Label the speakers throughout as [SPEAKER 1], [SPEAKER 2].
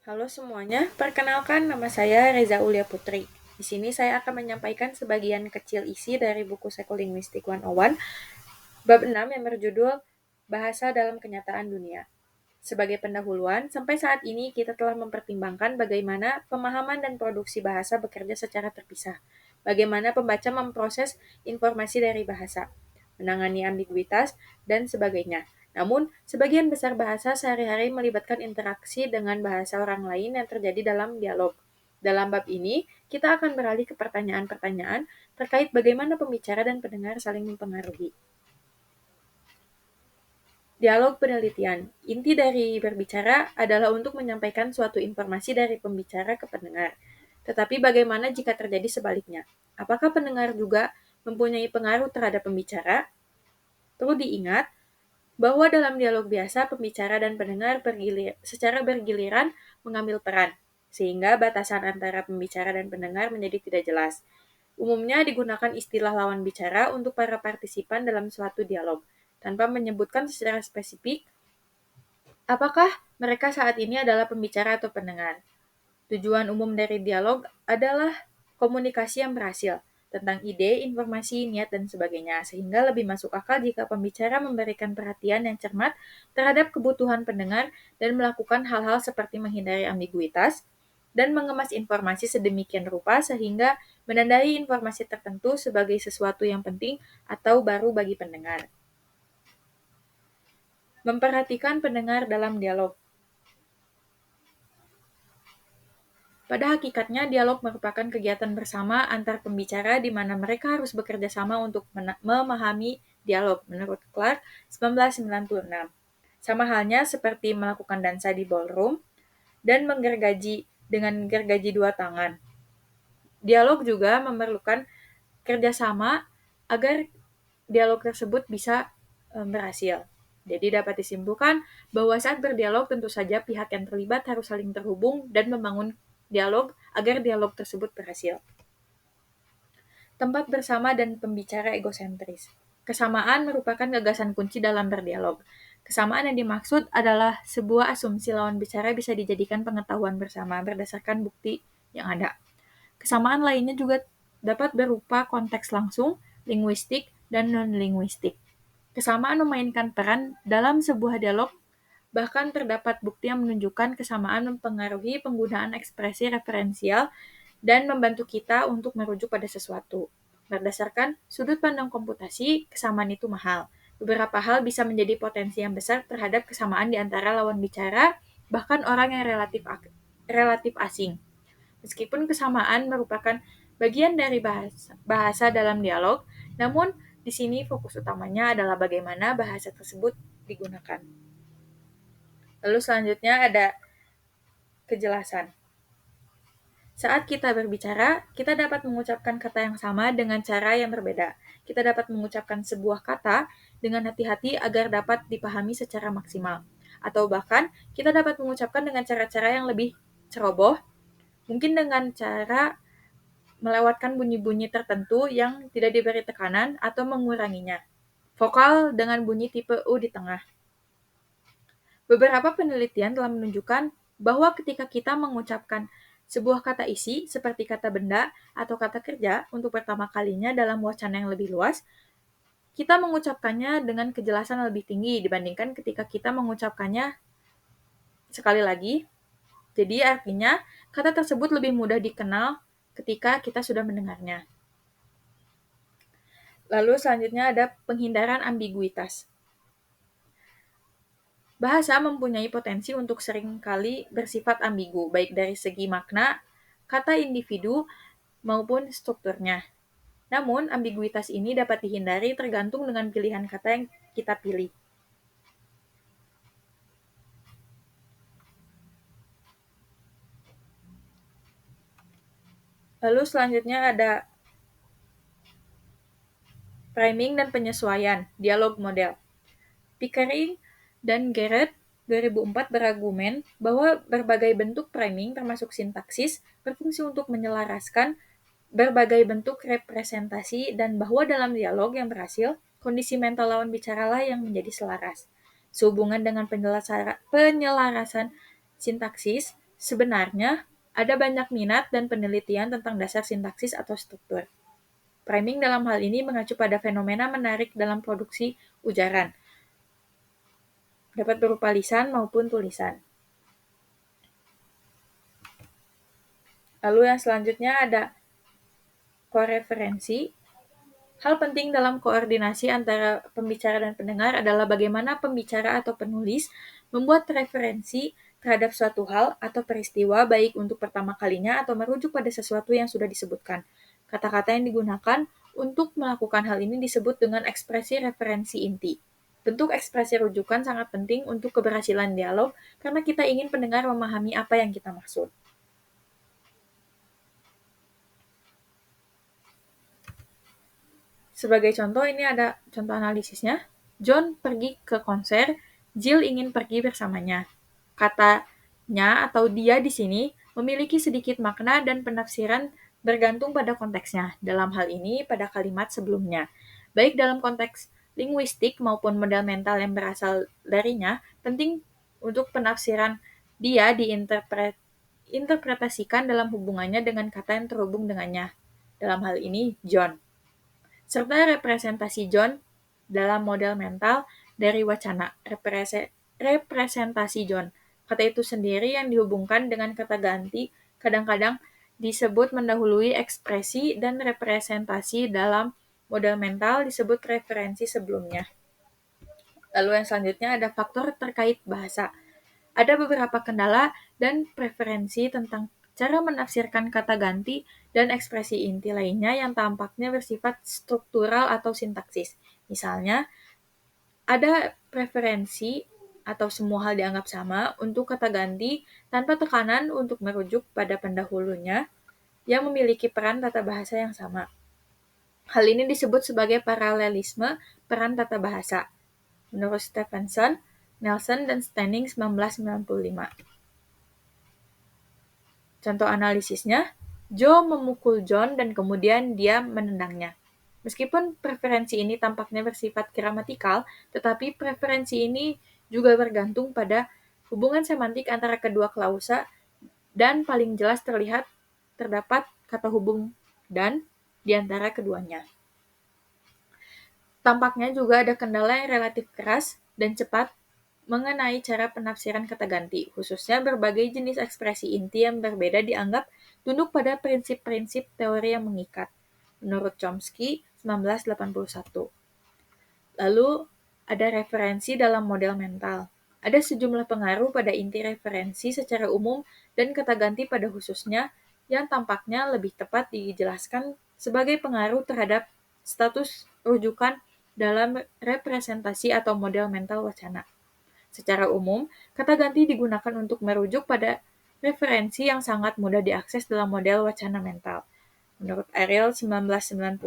[SPEAKER 1] Halo semuanya, perkenalkan nama saya Reza Ulia Putri. Di sini saya akan menyampaikan sebagian kecil isi dari buku Psycholinguistic 101, bab 6 yang berjudul Bahasa dalam Kenyataan Dunia. Sebagai pendahuluan, sampai saat ini kita telah mempertimbangkan bagaimana pemahaman dan produksi bahasa bekerja secara terpisah. Bagaimana pembaca memproses informasi dari bahasa, menangani ambiguitas, dan sebagainya. Namun, sebagian besar bahasa sehari-hari melibatkan interaksi dengan bahasa orang lain yang terjadi dalam dialog. Dalam bab ini, kita akan beralih ke pertanyaan-pertanyaan terkait bagaimana pembicara dan pendengar saling mempengaruhi. Dialog penelitian. Inti dari berbicara adalah untuk menyampaikan suatu informasi dari pembicara ke pendengar. Tetapi bagaimana jika terjadi sebaliknya? Apakah pendengar juga mempunyai pengaruh terhadap pembicara? Perlu diingat bahwa dalam dialog biasa, pembicara dan pendengar secara bergiliran mengambil peran, sehingga batasan antara pembicara dan pendengar menjadi tidak jelas. Umumnya digunakan istilah lawan bicara untuk para partisipan dalam suatu dialog, tanpa menyebutkan secara spesifik apakah mereka saat ini adalah pembicara atau pendengar. Tujuan umum dari dialog adalah komunikasi yang berhasil tentang ide, informasi, niat, dan sebagainya, sehingga lebih masuk akal jika pembicara memberikan perhatian yang cermat terhadap kebutuhan pendengar dan melakukan hal-hal seperti menghindari ambiguitas dan mengemas informasi sedemikian rupa sehingga menandai informasi tertentu sebagai sesuatu yang penting atau baru bagi pendengar. Memperhatikan pendengar dalam dialog. Pada hakikatnya, dialog merupakan kegiatan bersama antar pembicara di mana mereka harus bekerja sama untuk memahami dialog, menurut Clark 1996. Sama halnya seperti melakukan dansa di ballroom dan menggergaji dengan gergaji dua tangan. Dialog juga memerlukan kerjasama agar dialog tersebut bisa berhasil. Jadi dapat disimpulkan bahwa saat berdialog tentu saja pihak yang terlibat harus saling terhubung dan membangun dialog agar dialog tersebut berhasil. Tempat bersama dan pembicara egosentris. Kesamaan merupakan gagasan kunci dalam berdialog. Kesamaan yang dimaksud adalah sebuah asumsi lawan bicara bisa dijadikan pengetahuan bersama berdasarkan bukti yang ada. Kesamaan lainnya juga dapat berupa konteks langsung, linguistik, dan non-linguistik. Kesamaan memainkan peran dalam sebuah dialog, bahkan terdapat bukti yang menunjukkan kesamaan mempengaruhi penggunaan ekspresi referensial dan membantu kita untuk merujuk pada sesuatu. Berdasarkan sudut pandang komputasi, kesamaan itu mahal. Beberapa hal bisa menjadi potensi yang besar terhadap kesamaan di antara lawan bicara, bahkan orang yang relatif asing. Meskipun kesamaan merupakan bagian dari bahasa dalam dialog, namun di sini fokus utamanya adalah bagaimana bahasa tersebut digunakan. Lalu selanjutnya ada kejelasan. Saat kita berbicara, kita dapat mengucapkan kata yang sama dengan cara yang berbeda. Kita dapat mengucapkan sebuah kata dengan hati-hati agar dapat dipahami secara maksimal. Atau bahkan, kita dapat mengucapkan dengan cara-cara yang lebih ceroboh, mungkin dengan cara melewatkan bunyi-bunyi tertentu yang tidak diberi tekanan atau menguranginya. Vokal dengan bunyi tipe U di tengah. Beberapa penelitian telah menunjukkan bahwa ketika kita mengucapkan sebuah kata isi seperti kata benda atau kata kerja untuk pertama kalinya dalam wacana yang lebih luas, kita mengucapkannya dengan kejelasan lebih tinggi dibandingkan ketika kita mengucapkannya sekali lagi. Jadi artinya kata tersebut lebih mudah dikenal ketika kita sudah mendengarnya. Lalu selanjutnya ada penghindaran ambiguitas. Bahasa mempunyai potensi untuk seringkali bersifat ambigu, baik dari segi makna, kata individu, maupun strukturnya. Namun, ambiguitas ini dapat dihindari tergantung dengan pilihan kata yang kita pilih. Lalu selanjutnya ada priming dan penyesuaian, dialog model. Pickering dan Garrett 2004 berargumen bahwa berbagai bentuk priming termasuk sintaksis berfungsi untuk menyelaraskan berbagai bentuk representasi dan bahwa dalam dialog yang berhasil, kondisi mental lawan bicaralah yang menjadi selaras. Sehubungan dengan penyelarasan sintaksis, Sebenarnya, ada banyak minat dan penelitian tentang dasar sintaksis atau struktur. Priming dalam hal ini mengacu pada fenomena menarik dalam produksi ujaran, dapat berupa lisan maupun tulisan. Lalu yang selanjutnya ada koreferensi. Hal penting dalam koordinasi antara pembicara dan pendengar adalah bagaimana pembicara atau penulis membuat referensi terhadap suatu hal atau peristiwa baik untuk pertama kalinya atau merujuk pada sesuatu yang sudah disebutkan. Kata-kata yang digunakan untuk melakukan hal ini disebut dengan ekspresi referensi inti. Bentuk ekspresi rujukan sangat penting untuk keberhasilan dialog karena kita ingin pendengar memahami apa yang kita maksud. Sebagai contoh, ini ada contoh analisisnya. John pergi ke konser, Jill ingin pergi bersamanya. Katanya atau dia di sini memiliki sedikit makna dan penafsiran bergantung pada konteksnya. Dalam hal ini, pada kalimat sebelumnya. Baik dalam konteks linguistik maupun model mental yang berasal darinya, penting untuk penafsiran dia diinterpretasikan dalam hubungannya dengan kata yang terhubung dengannya. Dalam hal ini, John serta representasi John dalam model mental dari wacana representasi John. Kata itu sendiri yang dihubungkan dengan kata ganti kadang-kadang disebut mendahului ekspresi dan representasi dalam model mental disebut referensi sebelumnya. Lalu yang selanjutnya ada faktor terkait bahasa. Ada beberapa kendala dan preferensi tentang cara menafsirkan kata ganti dan ekspresi inti lainnya yang tampaknya bersifat struktural atau sintaksis. Misalnya, ada preferensi atau semua hal dianggap sama untuk kata ganti tanpa tekanan untuk merujuk pada pendahulunya yang memiliki peran tata bahasa yang sama. Hal ini disebut sebagai paralelisme peran tata bahasa. Menurut Stephenson, Nelson, dan Stanning 1995. Contoh analisisnya, Joe memukul John dan kemudian dia menendangnya. Meskipun preferensi ini tampaknya bersifat gramatikal, tetapi preferensi ini juga bergantung pada hubungan semantik antara kedua klausa dan paling jelas terdapat kata hubung dan di antara keduanya. Tampaknya juga ada kendala yang relatif keras dan cepat mengenai cara penafsiran kata ganti, khususnya berbagai jenis ekspresi inti yang berbeda dianggap tunduk pada prinsip-prinsip teori yang mengikat, menurut Chomsky 1981. Lalu, ada referensi dalam model mental. Ada sejumlah pengaruh pada inti referensi secara umum dan kata ganti pada khususnya yang tampaknya lebih tepat dijelaskan sebagai pengaruh terhadap status rujukan dalam representasi atau model mental wacana. Secara umum, kata ganti digunakan untuk merujuk pada referensi yang sangat mudah diakses dalam model wacana mental. Menurut Ariel 1990,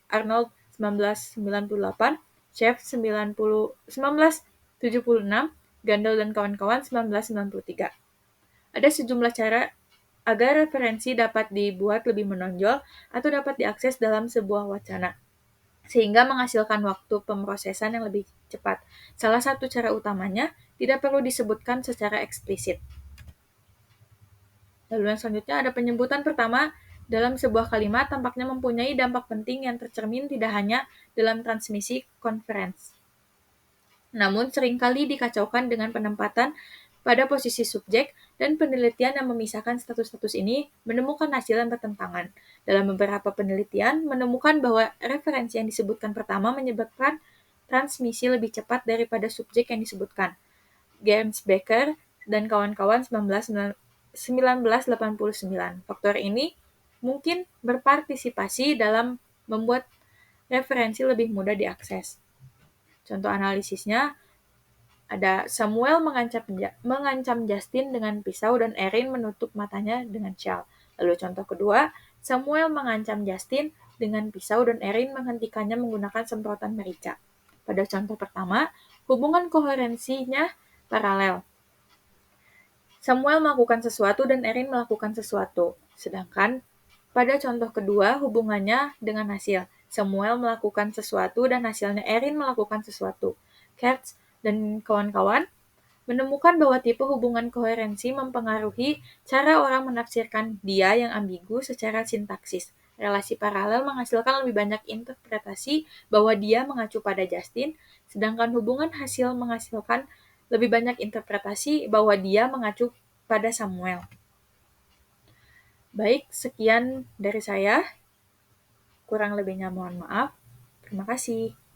[SPEAKER 1] Arnold 1998, Chef 1976, Gandel dan kawan-kawan 1993. Ada sejumlah cara agar referensi dapat dibuat lebih menonjol atau dapat diakses dalam sebuah wacana, sehingga menghasilkan waktu pemrosesan yang lebih cepat. Salah satu cara utamanya tidak perlu disebutkan secara eksplisit. Lalu yang selanjutnya ada penyebutan pertama dalam sebuah kalimat tampaknya mempunyai dampak penting yang tercermin tidak hanya dalam transmisi konferensi, namun seringkali dikacaukan dengan penempatan pada posisi subjek dan penelitian yang memisahkan status-status ini menemukan hasil yang bertentangan. Dalam beberapa penelitian menemukan bahwa referensi yang disebutkan pertama menyebabkan transmisi lebih cepat daripada subjek yang disebutkan. Gernsbacher dan kawan-kawan 1989. Faktor ini mungkin berpartisipasi dalam membuat referensi lebih mudah diakses. Contoh analisisnya ada Samuel mengancam Justin dengan pisau dan Erin menutup matanya dengan shawl. Lalu contoh kedua, Samuel mengancam Justin dengan pisau dan Erin menghentikannya menggunakan semprotan merica. Pada contoh pertama, hubungan koherensinya paralel. Samuel melakukan sesuatu dan Erin melakukan sesuatu. Sedangkan pada contoh kedua, hubungannya dengan hasil. Samuel melakukan sesuatu dan hasilnya Erin melakukan sesuatu. Katz dan kawan-kawan menemukan bahwa tipe hubungan koherensi mempengaruhi cara orang menafsirkan dia yang ambigu secara sintaksis. Relasi paralel menghasilkan lebih banyak interpretasi bahwa dia mengacu pada Justin, sedangkan hubungan hasil menghasilkan lebih banyak interpretasi bahwa dia mengacu pada Samuel. Baik, sekian dari saya. Kurang lebihnya mohon maaf. Terima kasih.